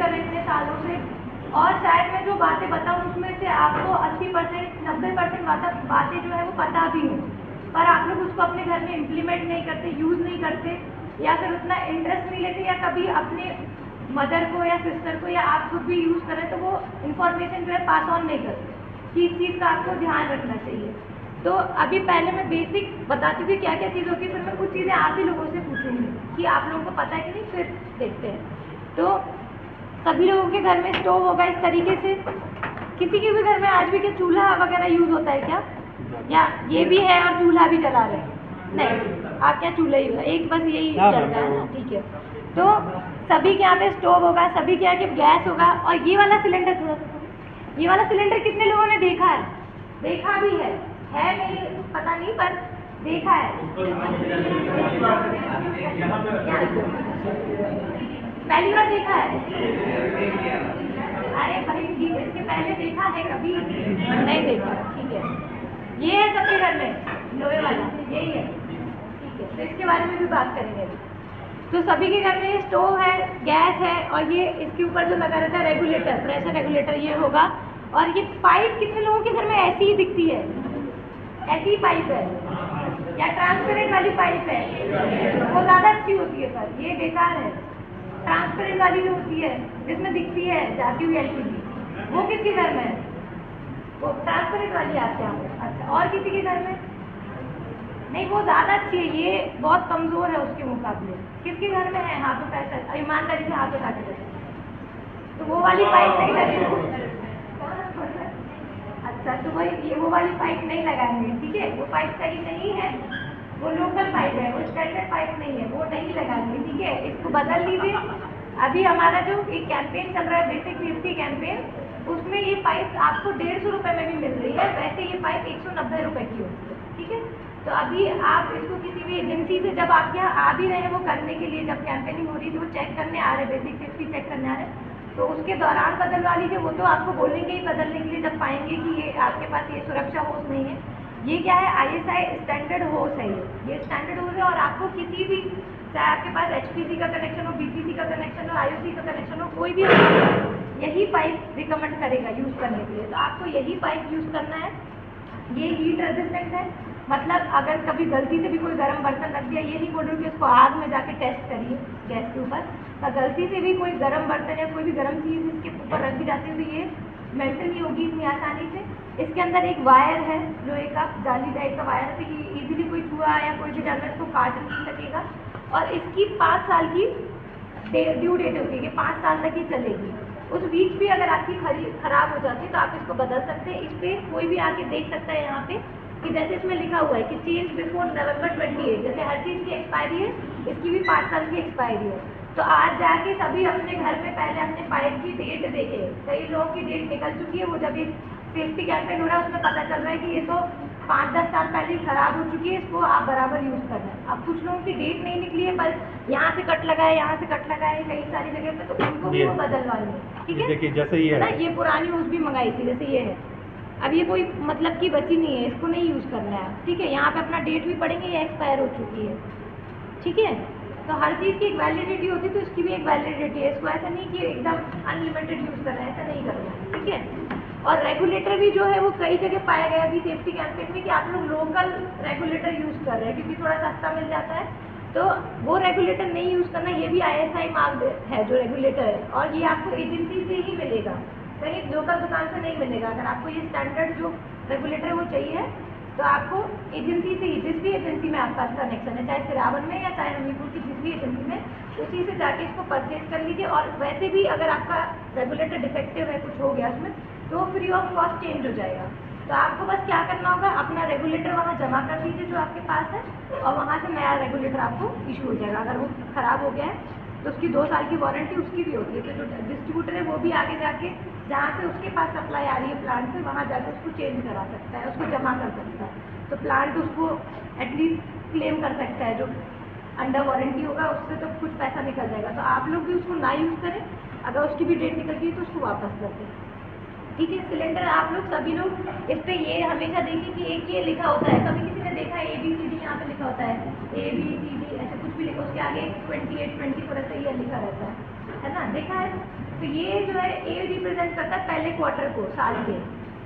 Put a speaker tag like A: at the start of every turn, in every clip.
A: कर रहे हैं इतने सालों से, और शायद मैं जो बातें बताऊँ उसमें से आपको 80% 90% बातें जो है वो पता भी हो, पर आप लोग उसको अपने घर में इम्प्लीमेंट नहीं करते, यूज़ नहीं करते, या फिर उतना इंटरेस्ट नहीं लेते, या कभी अपने मदर को या सिस्टर को या आप खुद भी यूज़ करें तो वो इन्फॉर्मेशन जो है पास ऑन नहीं करते कि इस चीज़ का आपको ध्यान रखना चाहिए। तो अभी पहले मैं बेसिक बताती हूँ कि क्या क्या चीज़ होती है, फिर मैं कुछ चीज़ें आप ही लोगों से पूछूंगी कि आप लोगों को पता है कि नहीं, फिर देखते हैं। तो सभी लोगों के घर में स्टोव होगा इस तरीके से, किसी के भी घर में आज भी क्या चूल्हा वगैरह यूज़ होता है क्या, या ये भी है और चूल्हा भी जला रहे हैं? नहीं, आप क्या चूल्हा ही होगा, एक बस यही चल रहा है ना, ठीक है। तो सभी के यहाँ पे स्टोव होगा, सभी के यहाँ के गैस होगा, और ये वाला सिलेंडर, थोड़ा सा ये वाला सिलेंडर कितने लोगों ने देखा है? देखा भी है नहीं पता नहीं, पर देखा है। पहली बार देखा है? अरे भाई ठीक है, इसके पहले देखा है कभी? नहीं देखा, ठीक है। ये है सबके घर में लोहे वाला, यही है, ठीक है। तो इसके बारे में भी बात करेंगे अभी। तो सभी के घर में स्टोव है, गैस है, और ये इसके ऊपर जो लगा रहता है रेगुलेटर, प्रेशर रेगुलेटर, ये होगा। और ये पाइप कितने लोगों के घर में ऐसी ही दिखती है? ऐसी ही पाइप है या ट्रांसपेरेंट वाली पाइप है? वो ज़्यादा अच्छी होती है, पर ये बेकार है। ट्रांसपेरेंट वाली जो होती है जिसमें दिखती है जाती हुई एलपीजी, वो किसके घर में है? वो ट्रांसपेरेंट वाली आपके यहाँ पे? अच्छा, और किसी के घर में नहीं? वो ज़्यादा अच्छी है, ये बहुत कमज़ोर है उसके मुकाबले। किसके घर में है? हाथों का ऐसा ईमानदारी से हाथों का, तो वो वाली पाइप नहीं लगेगी। अच्छा, तो वही वो वाली पाइप नहीं लगाएंगे, ठीक है। वो पाइप सही नहीं है, वो लोकल पाइप है, वो स्टैंडर्ड पाइप नहीं है, वो नहीं लगाएंगे, ठीक है। इसको बदल लीजिए। अभी हमारा जो एक कैंपेन चल रहा है, बेसिक सेफ्टी कैंपेन, उसमें ये पाइप आपको 150 रुपये में भी मिल रही है, वैसे ये पाइप 190 रुपये की होती है, ठीक है। तो अभी आप इसको किसी भी एजेंसी से, जब आप यहाँ आ भी रहे हैं वो करने के लिए, जब कैंपेनिंग हो रही थी वो चेक करने आ रहे हैं, बेसिक सेफ्टी चेक करने आ रहे हैं, तो उसके दौरान बदलवा लीजिए। वो तो आपको बोलेंगे ही बदलने के लिए जब पाएंगे कि ये आपके पास ये सुरक्षा होस नहीं है। ये क्या है? ISI स्टैंडर्ड होस है, ये स्टैंडर्ड होस है, और आपको किसी भी, चाहे आपके पास HPC का कनेक्शन हो, BPC का कनेक्शन हो, IOC का कनेक्शन हो, कोई भी यही पाइप रिकमेंड करेगा यूज़ करने के लिए। तो आपको यही पाइप यूज़ करना है। ये हीट रेजिस्टेंट है, मतलब अगर कभी गलती से भी कोई गर्म बर्तन रख दिया, ये नहीं बोल रही कि उसको आग में जाके टेस्ट करिए गैस के ऊपर, तो गलती से भी कोई गर्म बर्तन या कोई भी गर्म चीज़ इसके ऊपर रख दी जाती है तो ये मेल्ट नहीं होगी इतनी आसानी से। इसके अंदर एक वायर है, लोहे का जाली टाइप का वायर है, तो ये ईजिली कोई चूहा या कोई भी जानवर इसको काट नहीं सकेगा। और इसकी 5 साल की ड्यू डेट होती है कि 5 साल तक ये चलेगी। उस बीच भी अगर आपकी खराब हो जाती है तो आप इसको बदल सकते हैं। इस पर कोई भी आके देख सकता है यहाँ पे कि जैसे इसमें लिखा हुआ है कि चेंज बिफोर November 28, जैसे हर चीज़ की एक्सपायरी है, इसकी भी 5 साल की एक्सपायरी है। तो आज जाके सभी अपने घर में पहले अपने पाइप की डेट देखें। कई लोगों की डेट निकल चुकी है, वो जब एक सेफ्टी कैंपेन हो रहा है उसमें पता चल रहा है कि ये तो 5-10 साल पहले खराब हो चुकी है, इसको आप बराबर यूज़ करना है। अब कुछ लोगों की डेट नहीं निकली है, पर यहाँ से कट लगा है, यहाँ से कट लगा है कई सारी जगह पे, तो उनको भी वो बदलवा लें, ठीक है।
B: देखिए जैसे ये
A: ना, ये पुरानी यूज़ भी मंगाई थी, जैसे ये है, अब ये कोई मतलब की बची नहीं है, इसको नहीं यूज़ करना है, ठीक है। यहाँ पे अपना डेट भी पढ़ेंगे, ये एक्सपायर हो चुकी है, ठीक है। तो हर चीज़ की एक वैलिडिटी होती है, तो इसकी भी एक वैलिडिटी है। इसको ऐसा नहीं कि एकदम अनलिमिटेड यूज़ करना है, ऐसा नहीं करना है, ठीक है। और रेगुलेटर भी जो है वो कई जगह पाया गया अभी सेफ्टी कैंपेन में कि आप लोग लोकल रेगुलेटर यूज़ कर रहे हैं क्योंकि थोड़ा सस्ता मिल जाता है, तो वो रेगुलेटर नहीं यूज़ करना। ये भी ISI मार्क है जो रेगुलेटर है, और ये आपको एजेंसी से ही मिलेगा, कहीं लोकल दुकान से नहीं मिलेगा। अगर आपको ये स्टैंडर्ड जो रेगुलेटर है वो चाहिए तो आपको एजेंसी से ही, जिस भी एजेंसी में आपका कनेक्शन है, चाहे सिरावन में या चाहे हमीरपुर की जिस भी एजेंसी में, उसी से जाके इसको परचेज कर लीजिए। और वैसे भी अगर आपका रेगुलेटर डिफेक्टिव है, कुछ हो गया उसमें, तो फ्री ऑफ कॉस्ट चेंज हो जाएगा। तो आपको बस क्या करना होगा, अपना रेगुलेटर वहाँ जमा कर दीजिए जो आपके पास है, और वहाँ से नया रेगुलेटर आपको इशू हो जाएगा। अगर वो ख़राब हो गया है तो उसकी 2 साल की वारंटी उसकी भी होती है, तो जो डिस्ट्रीब्यूटर है वो भी आगे जाके जहाँ से उसके पास सप्लाई आ रही है प्लांट से, वहाँ जाकर उसको चेंज करा सकता है, उसको जमा कर सकता है। तो प्लांट उसको एटलीस्ट क्लेम कर सकता है, जो अंडर वारंटी होगा उससे तो कुछ पैसा निकल जाएगा। तो आप लोग भी उसको ना यूज़ करें, अगर उसकी भी डेट निकल गई तो उसको वापस कर दें, ठीक है। सिलेंडर आप लोग सभी लोग इस पर ये हमेशा देखें कि एक ये लिखा होता है, कभी किसी ने देखा है ABCD यहाँ पे लिखा होता है, ABCD ऐसा कुछ भी लिखा, उसके आगे 28, 24 ऐसा ये लिखा रहता है ना, देखा है। तो ये जो है ए रिप्रेजेंट करता है पहले क्वार्टर को साल के,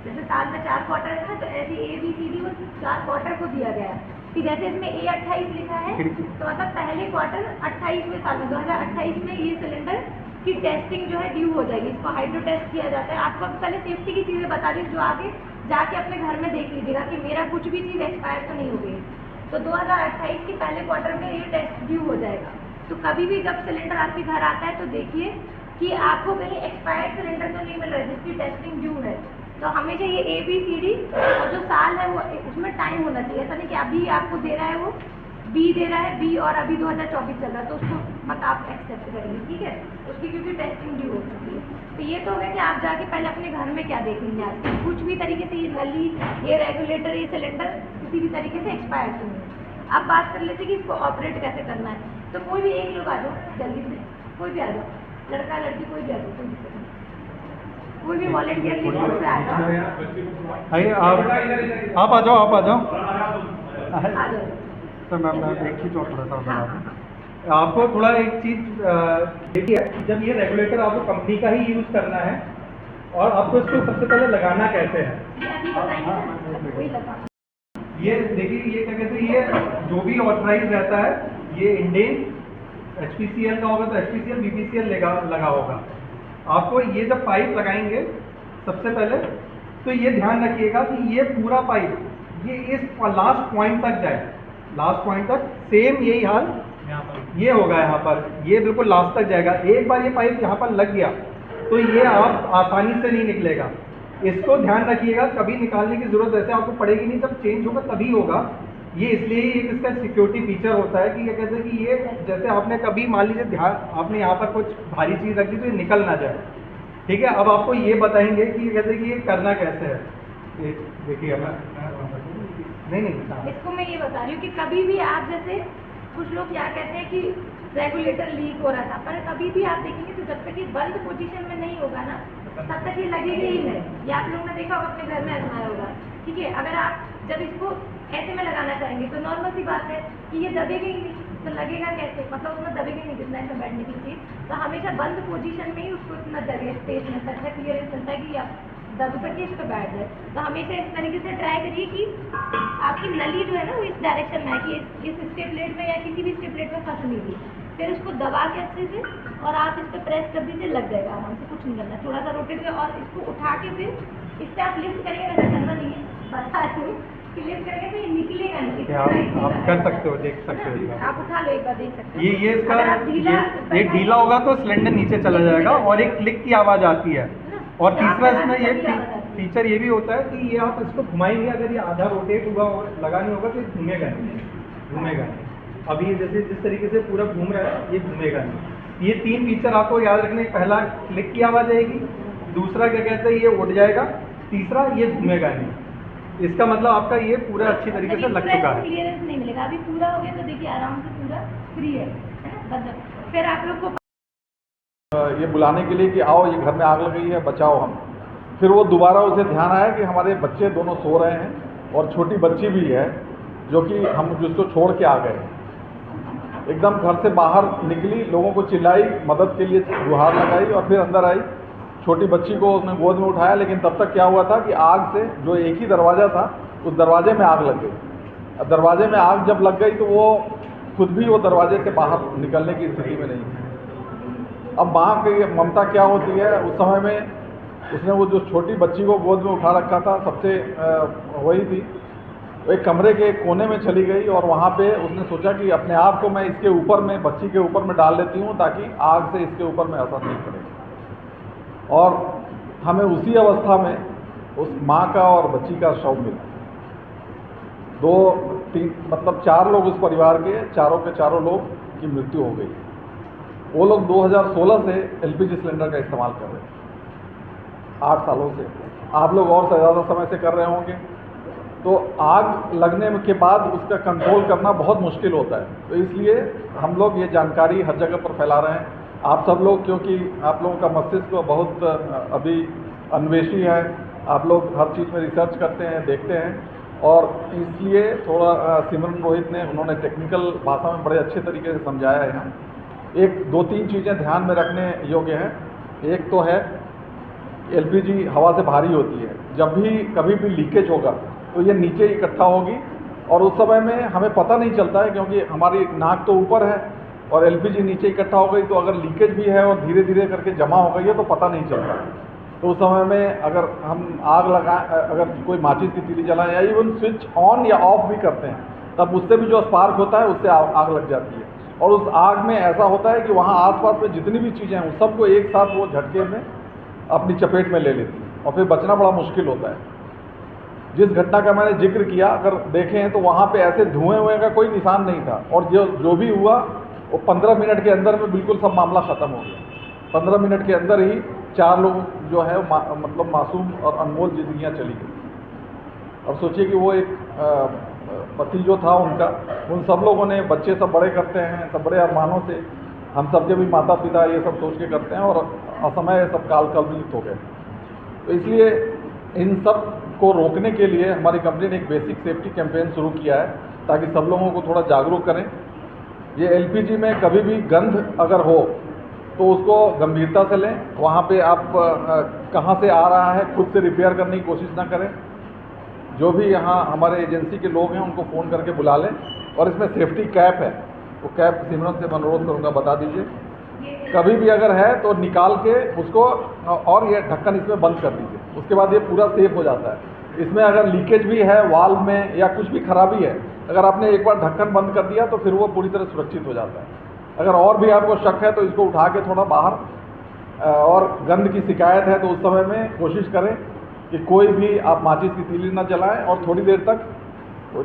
A: जैसे साल में 4 क्वार्टर है ना, तो ऐसे ABCD वो 4 क्वार्टर को दिया गया है कि जैसे इसमें A28 लिखा है तो मतलब पहले क्वार्टर 28वें साल में 2028 में ये सिलेंडर की टेस्टिंग जो है ड्यू हो जाएगी। इसको हाइड्रो टेस्ट किया जाता है। आपको पहले सेफ्टी की चीज़ें बता रही हूँ जो आगे जाके अपने घर में देख लीजिएगा कि मेरा कुछ भी चीज़ एक्सपायर तो नहीं हो गई। तो 2028 के पहले क्वार्टर में ये टेस्ट ड्यू हो जाएगा। तो कभी भी जब सिलेंडर आपके घर आता है तो देखिए कि आपको कहीं एक्सपायर्ड सिलेंडर तो नहीं मिल रहा है जिसकी टेस्टिंग ड्यू है। तो हमेशा ये ABCD और जो साल है वो उसमें टाइम होना चाहिए। ऐसा नहीं कि अभी आपको दे रहा है वो B दे रहा है B और अभी 2024 चल रहा है तो उसको मत आप एक्सेप्ट करेंगे, ठीक है, उसकी क्योंकि टेस्टिंग ड्यू हो चुकी है। तो ये तो हो गया कि आप जाके पहले अपने घर में क्या देखेंगे, आज कुछ भी तरीके से ये नली, ये रेगुलेटर, ये सिलेंडर किसी भी तरीके से एक्सपायर तो नहीं है। अब बात कर लेते कि इसको ऑपरेट कैसे करना है। तो कोई भी एक लोग आ जाओ जल्दी से, कोई भी आ जाओ, लड़का लड़की कोई भी आ जाओ, कोई दिक्कत नहीं, कोई भी वॉलेंटियर की तरफ से आ जाओ।
B: आइए आप आ जाओ
A: आ जाओ।
B: तो मैं एक चीज़ और थोड़ा सा बता दूँ आपको, थोड़ा एक चीज़ देखिए, जब ये रेगुलेटर आपको कंपनी का ही यूज़ करना है और आपको इसको सबसे पहले लगाना कैसे है, ये देखिए, ये क्या कहते हैं, ये जो भी ऑथराइज रहता है ये इंडेन HPCL का होगा तो HPCL BPCL लगा होगा। आपको ये जब पाइप लगाएंगे सबसे पहले तो ये ध्यान रखिएगा कि ये पूरा पाइप ये इस लास्ट पॉइंट तक जाए, लास्ट पॉइंट तक। सेम यही हाल ये होगा यहाँ पर, ये बिल्कुल लास्ट तक जाएगा। एक बार ये पाइप यहाँ पर लग गया तो ये आप आसानी से नहीं निकलेगा, इसको ध्यान रखिएगा। कभी निकालने की ज़रूरत वैसे आपको पड़ेगी नहीं, जब चेंज होगा तभी होगा। ये इसलिए ही एक इसका सिक्योरिटी फीचर होता है कि क्या कहते हैं कि ये जैसे आपने कभी मान लीजिए ध्यान आपने यहाँ पर कुछ भारी चीज़ रख दी तो ये निकल ना जाए, ठीक है। अब आपको ये बताएंगे कि ये कहते हैं कि ये करना कैसे है। ये देखिए नहीं
A: इसको मैं ये बता रही हूँ कि कभी भी आप जैसे कुछ लोग क्या कहते हैं कि रेगुलेटर लीक हो रहा था, पर कभी भी आप देखेंगे तो जब तक ये बंद पोजीशन में नहीं होगा ना तब तक ये लगेगा ही नहीं। ये आप लोगों ने देखा होगा, अपने घर में आजमाया होगा, ठीक है। अगर आप जब इसको ऐसे में लगाना चाहेंगे तो नॉर्मल सी बात है कि ये दबेगा ही नहीं, तो लगेगा कैसे, मतलब उसमें दबेगा नहीं जितना इसमें बैठने की चीज़। तो हमेशा बंद पोजीशन में ही उसको इतना जगह स्पेस मिलता है, क्लियरेंस मिलता है कि आप दब सके इस पर बैठ जाए। तो हमेशा इस तरीके से ट्राई करिए कि आपकी नली जो है ना वो इस डायरेक्शन में है कि इस स्टेपलेट में या किसी भी स्टेपलेट में फंस नहीं गई। फिर उसको दबा के अच्छे से और आप इस पर प्रेस कर दीजिए, लग जाएगा आराम से, कुछ नहीं करना। थोड़ा सा रोटेट करें और इसको उठा के फिर इस पर आप लिफ्ट करेंगे, वैसे करना नहीं है, बता दूँ कि लिफ्ट करेंगे तो ये निकलेगा नहीं।
B: आप कर सकते हो, देख सकते हो,
A: आप उठा लो, एक बार देख सकते हो।
B: ये इसका ये ढीला होगा तो सिलेंडर नीचे चला जाएगा और एक क्लिक की आवाज़ आती है। और तीसरा इसमें ये फीचर ये भी होता है कि ये आप इसको घुमाएंगे, अगर ये आधा रोटेट हुआ और लगा नहीं होगा तो घूमेगा नहीं। अभी ये जैसे जिस तरीके से पूरा घूम रहा है ये घूमेगा नहीं। ये 3 फीचर आपको याद रखने, पहला क्लिक की आवाज़ आएगी, दूसरा क्या कहते हैं ये उड़ जाएगा, तीसरा ये घूमेगा नहीं। इसका मतलब आपका ये पूरा अच्छी तरीके से लग चुका है।
A: क्लियरेंस नहीं मिलेगा, अभी पूरा हो गया तो देखिए आराम से पूरा फ्री है ना। फिर आप लोग को
C: ये बुलाने के लिए कि आओ ये घर में आग लग गई है, बचाओ हम। फिर वो दोबारा उसे ध्यान आया कि हमारे बच्चे दोनों सो रहे हैं और छोटी बच्ची भी है जो कि हम जिसको छोड़ के आ गए। एकदम घर से बाहर निकली, लोगों को चिल्लाई, मदद के लिए गुहार लगाई और फिर अंदर आई। छोटी बच्ची को उसने गोद में उठाया, लेकिन तब तक क्या हुआ था कि आग से जो एक ही दरवाज़ा था उस दरवाजे में आग लग गई। अब दरवाजे में आग जब लग गई तो वो खुद भी वो दरवाजे से बाहर निकलने की स्थिति में नहीं थी। अब माँ की ममता क्या होती है, उस समय में उसने वो जो छोटी बच्ची को गोद में उठा रखा था, सबसे वही थी, एक कमरे के कोने में चली गई और वहाँ पे उसने सोचा कि अपने आप को मैं इसके ऊपर में, बच्ची के ऊपर में डाल लेती हूँ ताकि आग से इसके ऊपर में असर नहीं पड़ेगा। और हमें उसी अवस्था में उस माँ का और बच्ची का शव मिला। 2-3 मतलब 4 लोग उस परिवार के, चारों के चारों लोग की मृत्यु हो गई। वो लोग 2016 से LPG सिलेंडर का इस्तेमाल कर रहे हैं, 8 सालों से। आप लोग और ज़्यादा समय से कर रहे होंगे। तो आग लगने के बाद उसका कंट्रोल करना बहुत मुश्किल होता है। तो इसलिए हम लोग ये जानकारी हर जगह पर फैला रहे हैं। आप सब लोग, क्योंकि आप लोगों का मस्तिष्क बहुत अभी अन्वेषी है, आप लोग हर चीज़ में रिसर्च करते हैं, देखते हैं, और इसलिए थोड़ा सिमरन रोहित ने, उन्होंने टेक्निकल भाषा में बड़े अच्छे तरीके से समझाया है यहाँ एक 2-3 चीज़ें ध्यान में रखने योग्य हैं। एक तो है एलपीजी हवा से भारी होती है, जब भी कभी भी लीकेज होगा तो ये नीचे इकट्ठा होगी और उस समय में हमें पता नहीं चलता है, क्योंकि हमारी नाक तो ऊपर है और एलपीजी नीचे इकट्ठा हो गई, तो अगर लीकेज भी है और धीरे धीरे करके जमा हो गई है तो पता नहीं चलता। तो उस समय में अगर हम आग लगाएं, अगर कोई माचिस की तीली जलाएं या इवन स्विच ऑन या ऑफ भी करते हैं, तब उससे भी जो स्पार्क होता है उससे आग लग जाती है। और उस आग में ऐसा होता है कि वहाँ आसपास में जितनी भी चीज़ें हैं उन सबको एक साथ वो झटके में अपनी चपेट में ले लेती है और फिर बचना बड़ा मुश्किल होता है। जिस घटना का मैंने जिक्र किया, अगर देखें तो वहाँ पे ऐसे धुएं का कोई निशान नहीं था और जो भी हुआ वो 15 मिनट के अंदर में बिल्कुल सब मामला ख़त्म हो गया। 15 मिनट के अंदर ही 4 लोग जो है मतलब मासूम और अनमोल जिंदगियाँ चली गई। अब सोचिए कि वो एक पति जो था उनका, उन सब लोगों ने, बच्चे सब बड़े करते हैं, सब बड़े अरमानों से, हम सब के भी माता पिता ये सब सोच के करते हैं और असमय सब काल कल्पित हो गए। तो इसलिए इन सब को रोकने के लिए हमारी कंपनी ने एक बेसिक सेफ्टी कैंपेन शुरू किया है ताकि सब लोगों को थोड़ा जागरूक करें। ये एलपीजी में कभी भी गंध अगर हो तो उसको गंभीरता से लें। वहाँ पे आप कहाँ से आ रहा है खुद से रिपेयर करने की कोशिश ना करें। जो भी यहाँ हमारे एजेंसी के लोग हैं उनको फ़ोन करके बुला लें। और इसमें सेफ्टी कैप है, वो कैप सिमरन से अनुरोध करूँगा बता दीजिए। कभी भी अगर है तो निकाल के उसको और ये ढक्कन इसमें बंद कर दीजिए, उसके बाद ये पूरा सेफ हो जाता है। इसमें अगर लीकेज भी है वाल्व में या कुछ भी खराबी है, अगर आपने एक बार ढक्कन बंद कर दिया तो फिर वो पूरी तरह सुरक्षित हो जाता है। अगर और भी आपको शक है तो इसको उठा के थोड़ा बाहर, और गंध की शिकायत है तो उस समय में कोशिश करें कि कोई भी आप माचिस की तीली ना जलाएं और थोड़ी देर तक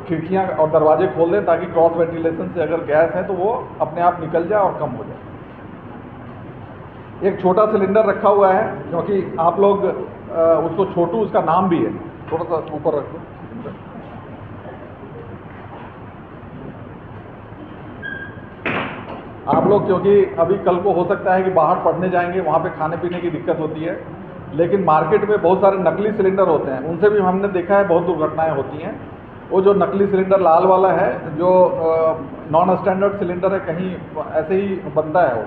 C: खिड़कियां और दरवाजे खोल दें ताकि क्रॉस वेंटिलेशन से अगर गैस है तो वो अपने आप निकल जाए और कम हो जाए। एक छोटा सिलेंडर रखा हुआ है, क्योंकि आप लोग उसको छोटू, उसका नाम भी है, थोड़ा सा ऊपर रख दो। आप लोग क्योंकि अभी कल को हो सकता है कि बाहर पढ़ने जाएंगे, वहाँ पे खाने पीने की दिक्कत होती है, लेकिन मार्केट में बहुत सारे नकली सिलेंडर होते हैं, उनसे भी हमने देखा है बहुत दुर्घटनाएं होती हैं। वो जो नकली सिलेंडर लाल वाला है, जो नॉन स्टैंडर्ड सिलेंडर है, कहीं ऐसे ही बनता है वो,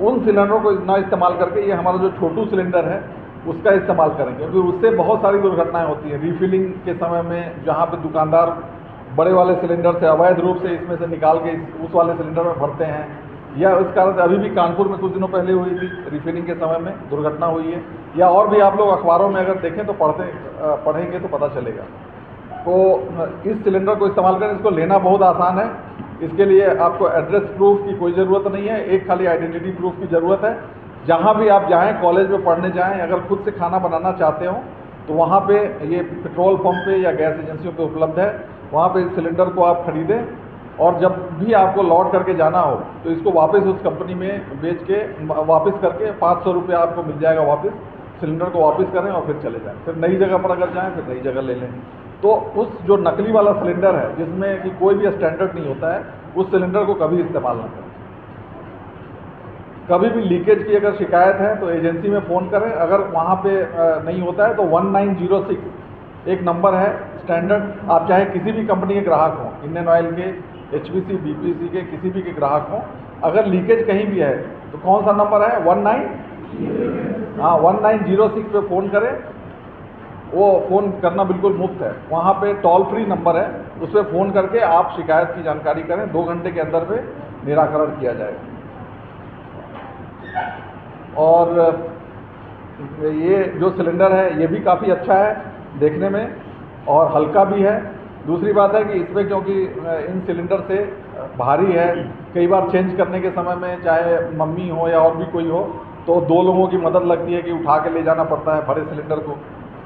C: उन सिलेंडरों को ना इस्तेमाल करके ये हमारा जो छोटू सिलेंडर है उसका इस्तेमाल करें, क्योंकि उससे बहुत सारी दुर्घटनाएं होती हैं। रिफिलिंग के समय में जहाँ पे दुकानदार बड़े वाले सिलेंडर से अवैध रूप से इसमें से निकाल के उस वाले सिलेंडर में भरते हैं, या इस कारण से अभी भी कानपुर में कुछ दिनों पहले हुई थी, रिफिलिंग के समय में दुर्घटना हुई है। या और भी आप लोग अखबारों में अगर देखें तो पढ़ेंगे तो पता चलेगा। तो इस सिलेंडर को इस्तेमाल करें, इसको लेना बहुत आसान है। इसके लिए आपको एड्रेस प्रूफ की कोई ज़रूरत नहीं है, एक खाली आइडेंटिटी प्रूफ की ज़रूरत है। जहाँ भी आप जाएं, कॉलेज में पढ़ने जाएं, अगर खुद से खाना बनाना चाहते हो तो वहाँ पे ये पेट्रोल पंप पे या गैस एजेंसियों पे उपलब्ध है, वहाँ पे इस सिलेंडर को आप खरीदें और जब भी आपको लौट करके जाना हो तो इसको वापस उस कंपनी में बेच के वापस करके 500 रुपये आपको मिल जाएगा वापस। सिलेंडर को वापस करें और फिर चले जाएं, फिर नई जगह पर अगर जाएं फिर नई जगह ले लें। तो उस जो नकली वाला सिलेंडर है जिसमें कि कोई भी स्टैंडर्ड नहीं होता है, उस सिलेंडर को कभी इस्तेमाल ना करें। कभी भी लीकेज की अगर शिकायत है तो एजेंसी में फ़ोन करें, अगर वहाँ पे नहीं होता है तो 1906 एक नंबर है स्टैंडर्ड। आप चाहे किसी भी कंपनी के ग्राहक हों, इंडियन ऑयल के, HPC, BPC के, किसी भी के ग्राहक हों, अगर लीकेज कहीं भी है तो कौन सा नंबर है? 1906 पे फ़ोन करें। वो फ़ोन करना बिल्कुल मुफ्त है, वहाँ पे टोल फ्री नंबर है, उस पर फ़ोन करके आप शिकायत की जानकारी करें, 2 घंटे के अंदर पे निराकरण किया जाएगा। और ये जो सिलेंडर है ये भी काफ़ी अच्छा है देखने में और हल्का भी है। दूसरी बात है कि इसमें क्योंकि इन सिलेंडर से भारी है, कई बार चेंज करने के समय में चाहे मम्मी हो या और भी कोई हो तो 2 लोगों की मदद लगती है कि उठा के ले जाना पड़ता है बड़े सिलेंडर को।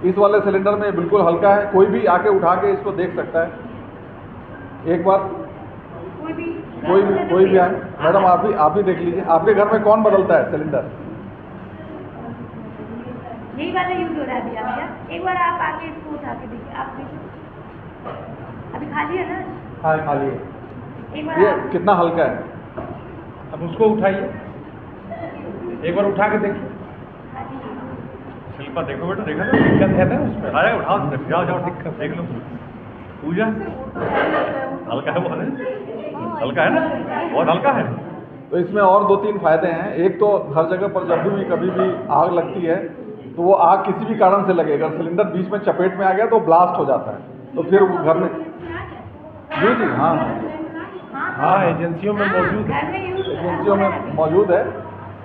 C: इस वाले सिलेंडर में बिल्कुल हल्का है, कोई भी आके उठा के इसको देख सकता है। एक बार कोई भी आए, मैडम आप ही देख लीजिए, आपके घर में कौन बदलता है सिलेंडर?
A: यही वाला यूज हो रहा है अभी आपका। एक बार आप आके इसको उठा के देखिए, आप देखिए अभी खाली है ना?
B: हाँ खाली है।
A: एक बार
C: ये कितना हल्का है,
B: अब उसको उठाइए, एक बार उठा के देखिए। शिल्पा देखो बेटा, देखा ना दिक्कत है ना उसमें, आया उठाओ, जाओ दिक्कत देख लो। पूजा हल्का है, बहुत हल्का है ना, बहुत हल्का है।
C: तो इसमें और 2-3 फायदे हैं। एक तो हर जगह पर जब भी कभी भी आग लगती है तो वो आग किसी भी कारण से लगे, अगर सिलेंडर बीच में चपेट में आ गया तो ब्लास्ट हो जाता है, तो फिर वो घर में जी हाँ
B: हाँ एजेंसियों में मौजूद है,
C: एजेंसियों में मौजूद है।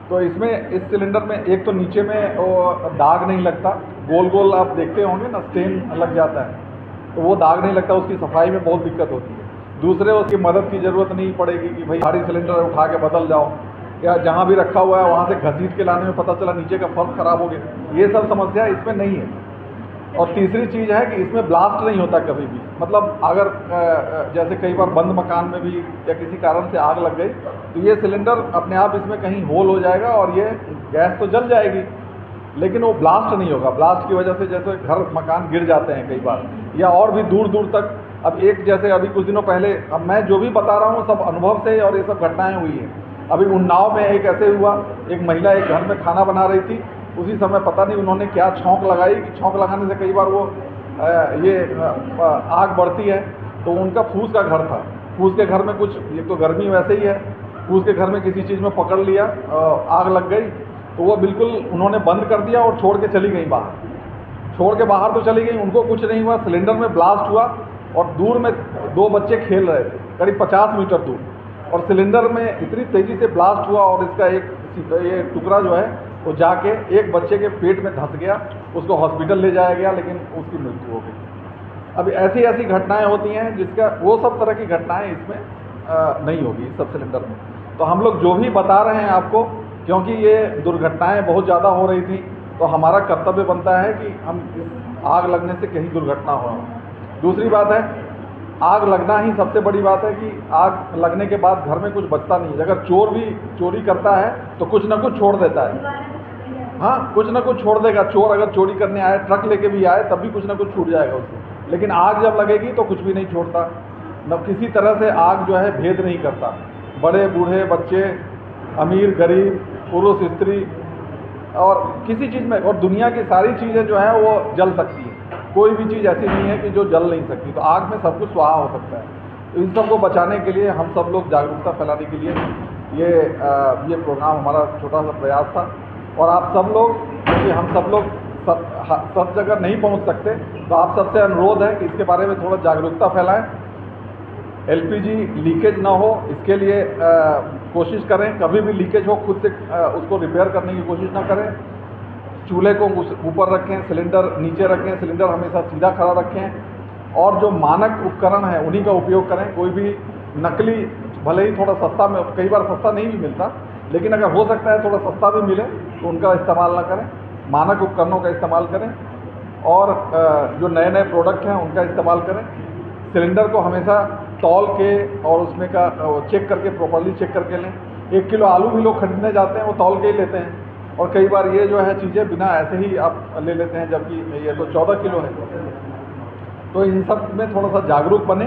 C: तो इसमें इस सिलेंडर में एक तो नीचे में वो दाग नहीं लगता, गोल गोल आप देखते होंगे ना स्टेन लग जाता है, तो वो दाग नहीं लगता, उसकी सफाई में बहुत दिक्कत होती है। दूसरे उसकी मदद की ज़रूरत नहीं पड़ेगी कि भाई भारी सिलेंडर उठा के बदल जाओ, या जहाँ भी रखा हुआ है वहाँ से घसीट के लाने में पता चला नीचे का फर्श खराब हो गया, ये सब समस्या इसमें नहीं है। और तीसरी चीज़ है कि इसमें ब्लास्ट नहीं होता कभी भी, मतलब अगर जैसे कई बार बंद मकान में भी या किसी कारण से आग लग गई तो ये सिलेंडर अपने आप इसमें कहीं होल हो जाएगा और ये गैस तो जल जाएगी, लेकिन वो ब्लास्ट नहीं होगा। ब्लास्ट की वजह से जैसे घर मकान गिर जाते हैं कई बार, या और भी दूर दूर तक। अब एक जैसे अभी कुछ दिनों पहले, अब मैं जो भी बता रहा हूँ सब अनुभव से और ये सब घटनाएँ हुई हैं। अभी उन्नाव में एक ऐसे हुआ, एक महिला एक घर में खाना बना रही थी, उसी समय पता नहीं उन्होंने क्या छौंक लगाई कि छौंक लगाने से कई बार वो आग बढ़ती है। तो उनका फूस का घर था, फूस के घर में कुछ, एक तो गर्मी वैसे ही है, फूस के घर में किसी चीज़ में पकड़ लिया, आग लग गई, तो वो बिल्कुल उन्होंने बंद कर दिया और छोड़ के चली गई बाहर। छोड़ के बाहर तो चली गई, उनको कुछ नहीं हुआ, सिलेंडर में ब्लास्ट हुआ और दूर में 2 बच्चे खेल रहे थे करीब 50 मीटर दूर, और सिलेंडर में इतनी तेज़ी से ब्लास्ट हुआ और इसका ये टुकड़ा जो है वो जाके एक बच्चे के पेट में धंस गया, उसको हॉस्पिटल ले जाया गया, लेकिन उसकी मृत्यु हो गई। अब ऐसी ऐसी घटनाएं होती हैं जिसका वो सब तरह की घटनाएं इसमें नहीं होगी इस सब सिलेंडर में। तो हम लोग जो भी बता रहे हैं आपको, क्योंकि ये दुर्घटनाएं बहुत ज़्यादा हो रही थी, तो हमारा कर्तव्य बनता है कि हम इस आग लगने से कहीं दुर्घटना हो। दूसरी बात है, आग लगना ही सबसे बड़ी बात है कि आग लगने के बाद घर में कुछ बचता नहीं है। अगर चोर भी चोरी करता है तो कुछ ना कुछ छोड़ देता है, हाँ कुछ ना कुछ छोड़ देगा। चोर अगर चोरी करने आए, ट्रक लेके भी आए, तब भी कुछ ना कुछ छूट जाएगा उससे, लेकिन आग जब लगेगी तो कुछ भी नहीं छोड़ता। न किसी तरह से आग जो है भेद नहीं करता, बड़े बूढ़े बच्चे, अमीर गरीब, पुरुष स्त्री, और किसी चीज़ में, और दुनिया की सारी चीज़ें जो हैं वो जल सकती है, कोई भी चीज़ ऐसी नहीं है कि जो जल नहीं सकती। तो आग में सब कुछ स्वाहा हो सकता है। तो इन सब को बचाने के लिए हम सब लोग जागरूकता फैलाने के लिए ये प्रोग्राम हमारा छोटा सा प्रयास था। और आप सब लोग, क्योंकि हम सब लोग सब जगह नहीं पहुंच सकते, तो आप सबसे अनुरोध है कि इसके बारे में थोड़ा जागरूकता फैलाएं। एलपीजी लीकेज ना हो इसके लिए कोशिश करें, कभी भी लीकेज हो खुद से उसको रिपेयर करने की कोशिश ना करें। चूल्हे को ऊपर रखें, सिलेंडर नीचे रखें, सिलेंडर हमेशा सीधा खड़ा रखें, और जो मानक उपकरण है उन्हीं का उपयोग करें। कोई भी नकली, भले ही थोड़ा सस्ता में, कई बार सस्ता नहीं भी मिलता, लेकिन अगर हो सकता है थोड़ा सस्ता भी मिले तो उनका इस्तेमाल ना करें, मानक उपकरणों का इस्तेमाल करें, और जो नए नए प्रोडक्ट हैं उनका इस्तेमाल करें। सिलेंडर को हमेशा तौल के और उसमें का चेक करके, प्रॉपर्ली चेक करके लें। 1 किलो आलू भी लोग खरीदने जाते हैं, वो तौल के ही लेते हैं, और कई बार ये जो है चीज़ें बिना ऐसे ही आप ले लेते हैं, जबकि ये तो 14 किलो है। तो इन सब में थोड़ा सा जागरूक बने।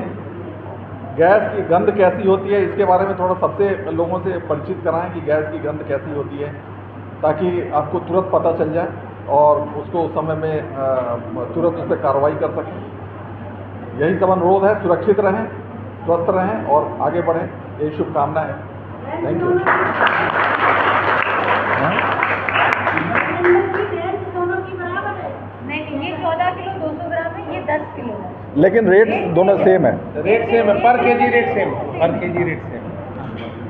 C: गैस की गंध कैसी होती है इसके बारे में थोड़ा सबसे लोगों से परिचित कराएं कि गैस की गंध कैसी होती है, ताकि आपको तुरंत पता चल जाए और उसको उस समय में तुरंत उस पर कार्रवाई कर सकें। यही सब अनुरोध है। सुरक्षित रहें, स्वस्थ रहें और आगे बढ़ें, यही शुभकामनाएं हैं। Thank you.
A: नहीं, ये 14 किलो 200 ग्राम है, ये 10 किलो है,
C: लेकिन रेट दोनों सेम है।
B: रेट सेम है, पर केजी रेट सेम है, पर केजी रेट सेम।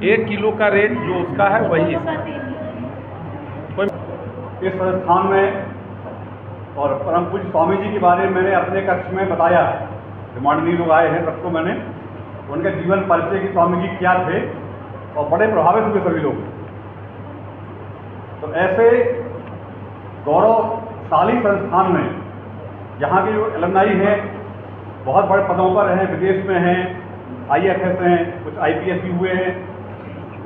B: 1 किलो का रेट जो उसका है वही
D: इस संस्थान में और परम पूज्य स्वामी जी के बारे में मैंने अपने कक्ष में बताया। माननीय लोग आए हैं, सबको मैंने उनके जीवन परिचय की, स्वामी जी क्या थे, और बड़े प्रभावित हुए सभी लोग। तो ऐसे गौरवशाली संस्थान में यहाँ के जो एलुमनाई हैं बहुत बड़े पदों पर हैं, विदेश में हैं, IFS हैं, कुछ IPS भी हुए हैं।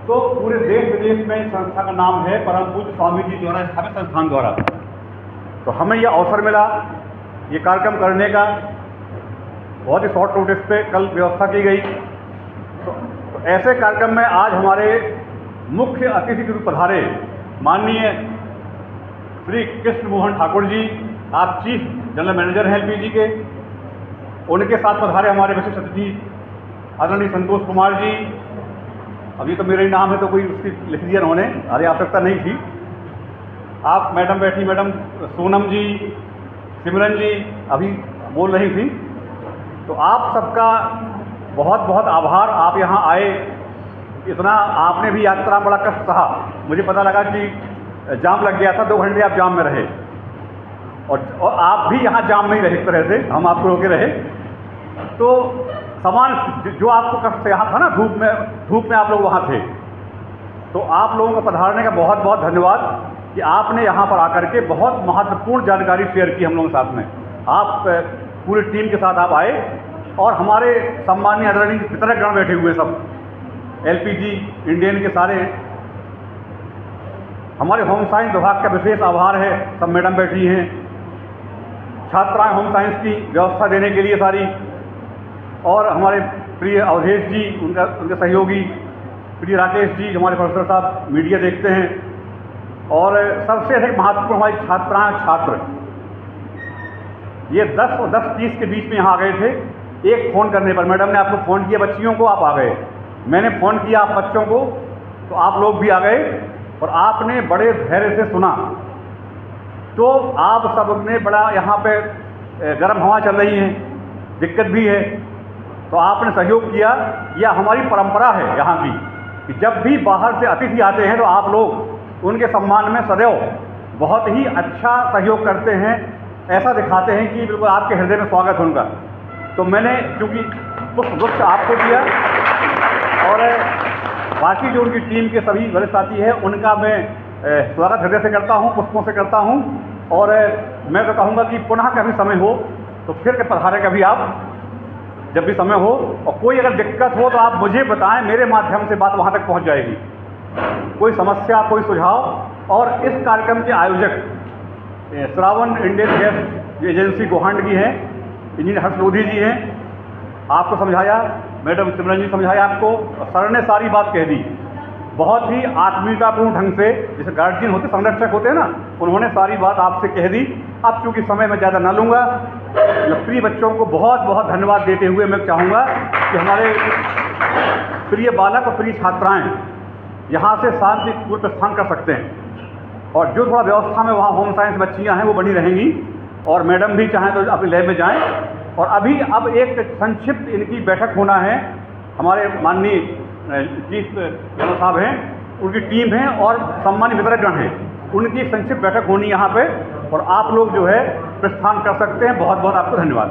D: तो पूरे देश विदेश में इस संस्था का नाम है परम पूज्य स्वामी जी द्वारा स्थापित संस्थान द्वारा। तो हमें यह अवसर मिला ये कार्यक्रम करने का, बहुत ही शॉर्ट नोटिस पे कल व्यवस्था की गई। तो ऐसे कार्यक्रम में आज हमारे मुख्य अतिथि के रूप पधारे माननीय श्री कृष्ण मोहन ठाकुर जी, आप चीफ जनरल मैनेजर हैं LPG के। उनके साथ पधारे हमारे विशिष्ट अतिथि आदरणीय संतोष कुमार जी, अब ये तो मेरा ही नाम है तो कोई उसकी लिख दिया उन्होंने, अरे आवश्यकता नहीं थी। आप मैडम बैठी, मैडम सोनम जी, सिमरन जी अभी बोल रही थी, तो आप सबका बहुत बहुत आभार। आप यहाँ आए, इतना आपने भी यात्रा बड़ा कष्ट सहा। मुझे पता लगा कि जाम लग गया था, 2 घंटे आप जाम में रहे, और आप भी यहाँ जाम में ही रहे, एक तरह से हम आपको रोके रहे। तो समान जो आपको कष्ट यहाँ था ना, धूप में आप लोग वहाँ थे, तो आप लोगों का पधारने का बहुत बहुत धन्यवाद कि आपने यहाँ पर आकर के बहुत महत्वपूर्ण जानकारी शेयर की हम लोगों के साथ में। आप पूरी टीम के साथ आप आए, और हमारे सम्मानीय आदरणीय वितरकगण बैठे हुए सब, LPG इंडियन के सारे, हमारे होम साइंस विभाग का विशेष आभार है, सब मैडम बैठी हैं, छात्राएं होम साइंस की व्यवस्था देने के लिए सारी, और हमारे प्रिय अवधेश जी, उनके सहयोगी प्रिय राकेश जी, हमारे प्रोफेसर साहब मीडिया देखते हैं, और सबसे अधिक महत्वपूर्ण हमारी छात्राएं छात्र, ये 10 और 10:30 के बीच में यहाँ आ गए थे। एक फ़ोन करने पर, मैडम ने आपको फ़ोन किया बच्चियों को, आप आ गए, मैंने फ़ोन किया आप बच्चों को, तो आप लोग भी आ गए, और आपने बड़े धैर्य से सुना। तो आप सब ने बड़ा, यहाँ पे गर्म हवा चल रही है, दिक्कत भी है, तो आपने सहयोग किया। यह हमारी परंपरा है यहाँ की कि जब भी बाहर से अतिथि आते हैं तो आप लोग उनके सम्मान में सदैव बहुत ही अच्छा सहयोग करते हैं, ऐसा दिखाते हैं कि बिल्कुल आपके हृदय में स्वागत है उनका। तो मैंने चूँकि पुष्प आपको दिया, और बाकी जो उनकी टीम के सभी वरिष्ठ साथी हैं उनका मैं स्वागत हृदय से करता हूँ, पुष्पों से करता हूँ। और मैं तो कहूँगा कि पुनः कभी समय हो तो फिर पधारे कभी आप, जब भी समय हो, और कोई अगर दिक्कत हो तो आप मुझे बताएं, मेरे माध्यम से बात वहाँ तक पहुँच जाएगी। कोई समस्या, कोई सुझाव। और इस कार्यक्रम के आयोजक श्रावण इंडियन गैस एजेंसी गोहांड की हैं, इंजीनियर हर्ष लोधी जी हैं, आपको समझाया, मैडम सिमरन जी समझाया आपको, सर ने सारी बात कह दी बहुत ही आत्मीयतापूर्ण ढंग से, जैसे गार्जियन होते, संरक्षक होते हैं ना, उन्होंने सारी बात आपसे कह दी। अब चूँकि समय मैं ज़्यादा ना लूँगा, प्रिय बच्चों को बहुत बहुत धन्यवाद देते हुए मैं चाहूँगा कि हमारे प्रिय बालक और प्रिय छात्राएँ यहाँ से शांतिपूर्ण प्रस्थान कर सकते हैं, और जो थोड़ा व्यवस्था में वहाँ होम साइंस बच्चियाँ हैं वो बनी रहेंगी, और मैडम भी चाहें तो अपनी लैब में जाएं। और अभी अब एक संक्षिप्त इनकी बैठक होना है, हमारे माननीय चीफ जनरल साहब हैं, उनकी टीम है और सम्मानित वितरकगण हैं, उनकी संक्षिप्त बैठक होनी यहाँ पे, और आप लोग जो है प्रस्थान कर सकते हैं। बहुत बहुत आपको धन्यवाद।